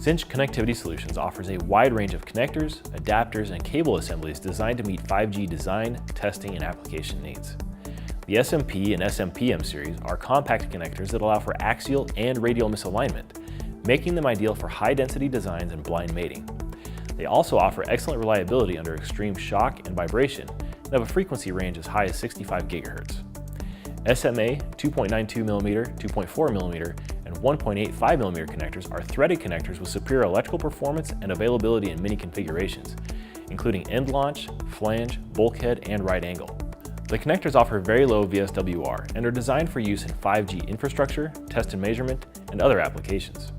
Cinch Connectivity Solutions offers a wide range of connectors, adapters, and cable assemblies designed to meet 5G design, testing, and application needs. The SMP and SMPM series are compact connectors that allow for axial and radial misalignment, making them ideal for high-density designs and blind mating. They also offer excellent reliability under extreme shock and vibration and have a frequency range as high as 65 GHz. SMA 2.92mm, 2.4mm, and 1.85mm connectors are threaded connectors with superior electrical performance and availability in many configurations, including end launch, flange, bulkhead, and right angle. The connectors offer very low VSWR and are designed for use in 5G infrastructure, test and measurement, and other applications.